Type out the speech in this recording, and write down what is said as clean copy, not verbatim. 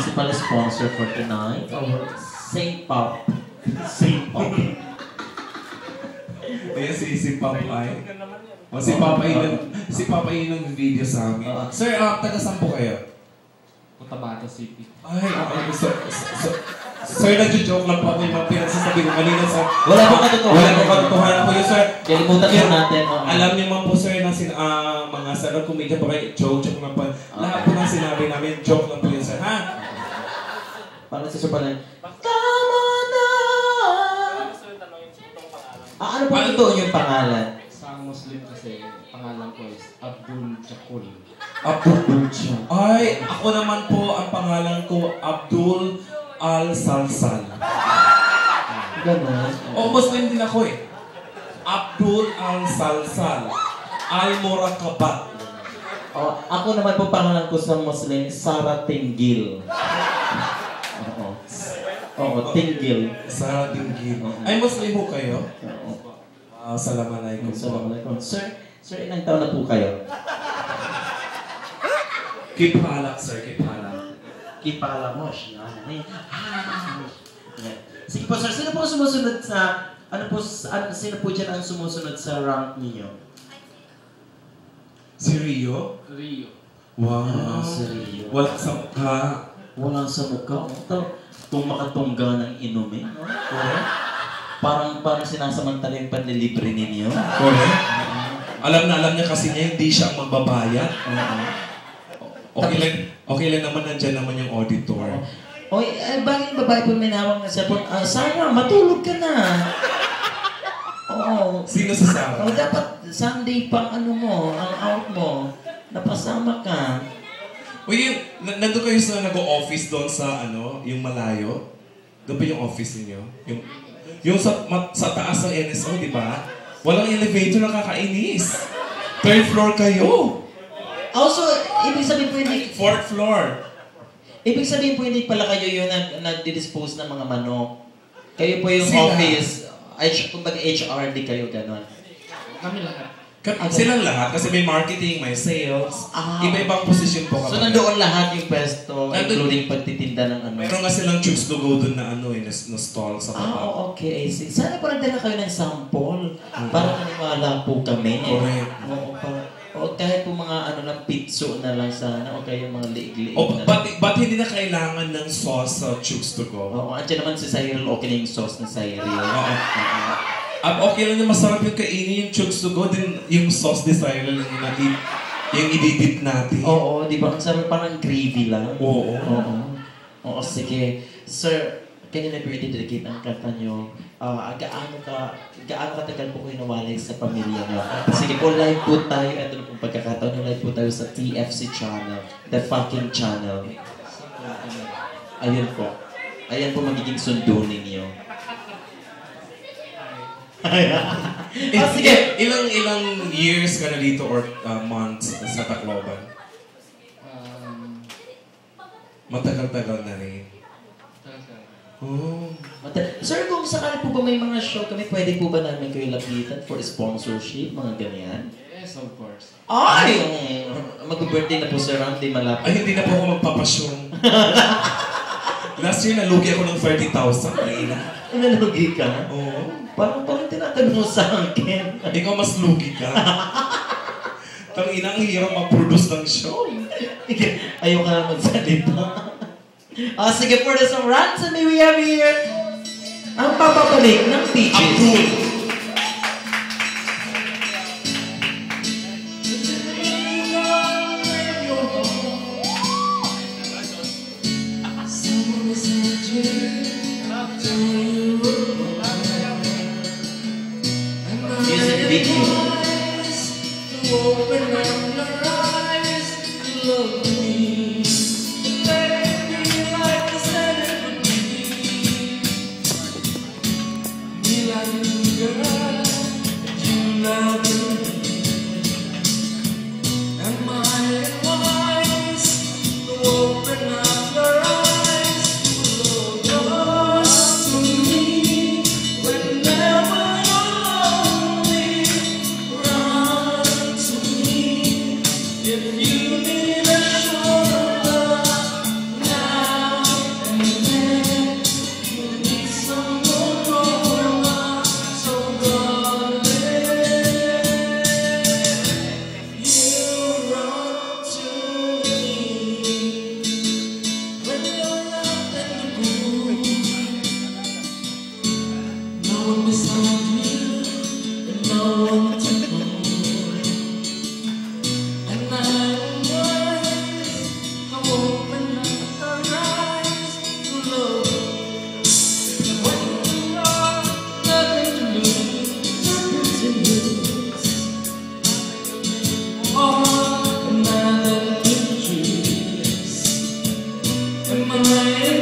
principal sponsor for tonight, our Saint Pop. Saint Pop. Ayan si Papay. O si Papay yung video sa amin. Sir, taga-saan po kayo? Cotabato City. Ay, sir, nag-joke lang po ako yung pinagsasabi ko kanina sa... Wala pong katotohanan. Wala pong katotohanan po yun, sir. Kalimutan po natin. Alam niyo man po, sir, na mga stand-up comedian po kayo, joke lang po. Lahat po ng sinabi namin, joke lang po yun, sir. Ha? Parang sa supalan. Tama na! Ano po totoo yung pangalan? Sa Muslim kasi, pangalan ko is Abdul Jakul. Abdul Jakul. Ay, ako naman po, ang pangalan ko, Abdul Al-Salsal. Ganon. O, Muslim din ako eh. Abdul Al-Salsal. Al-Murakabat. Ako naman po pangalan ko sa Muslim, Sarah Tinggil. Oo, Tinggil. Sarah Tinggil. Ay, Muslim po kayo? Oo. Assalamualaikum. Assalamualaikum. Sir, ilang taon na po kayo? Kipalak, sir. Kipalak. Kipala mo siya. Sige po, sir. Sino po sumusunod sa... sino po dyan ang sumusunod sa rank niyo? Si Rio? Rio. Wow. Si Rio. Walang sa mukha. Walang sa mukha. Kung makatungga ng inumin. Parang sinasamantala yung panlilibre ninyo. Correct. Alam niya kasi niya hindi siya ang magbabayad. Okay lang naman, nandyan naman yung auditor. Bakit yung babae po may nawang na cellphone? Sarah, matulog ka na. Oo. Sino sa Sarah? Dapat Sunday pang ang out mo. Napasama ka. Nandun kayo sa nag-o-office doon sa yung malayo? Doon ba yung office niyo? Yung sa taas ng NSO, di ba? Walang elevator, nakakainis. 3rd floor kayo. Also, ibig sabihin po hindi... 4th floor. Ibig sabihin po hindi pala kayo yung nag-dispose ng mga manok. Kayo po yung Sila. office. Kumbaga HRD kayo, gano'n. Kami lahat. Silang lahat kasi may marketing, may sales. Iba-ibang posisyon po kami. So nandoon lahat yung pwesto, including pagtitinda ng Meron nga silang chooks to go doon na na stall sa baba. Okay. Sana po nagdala kayo ng sample. Para maniwala po kami. Correct. Kahit po mga lang, pizzo na lang sana, o kaya mga liig-liig na Ba't hindi na kailangan ng sauce sa chooks to go? andyan naman si Cyril, okay na yung sauce ni Cyril. Okay lang na masarap yung kainin yung chooks to go, din yung sauce ni Cyril yung ididip natin. Oo, di ba? Ang sarap parang gravy lang. Oo. Oo, sige. Sir, kanina po i-dedicate ang kanta nyo. Gaano katagal po kayo nawalay sa pamilya nyo? Sige po, live po tayo. Ito na pong pagkakataon. Live po tayo sa TFC channel. The fucking channel. Ayun po. Ayan po magiging sundo ninyo. Sige, ilang years ka na dito or months sa Tacloban? Matagal-tagal na rin. Sir, kung sakali po ba may mga show kami, pwede po ba namin kayo lapitan for sponsorship, mga ganyan? Yes, of course. Ay! Mag-birthday na po, Sir Randy, malapit. Ay, hindi na po ako magpapasyon. Last year, nalugi ako ng 30,000. Nalugi ka? Oo. Parang tinatanong mo sa akin. Ikaw mas lugi ka. Tangina, ang hirap mag-produce ng show. Ayaw ka na magsalita. Sige, for the song Ransom, may we have here ang papabalik ng Peaches. Abdul. Music video. my life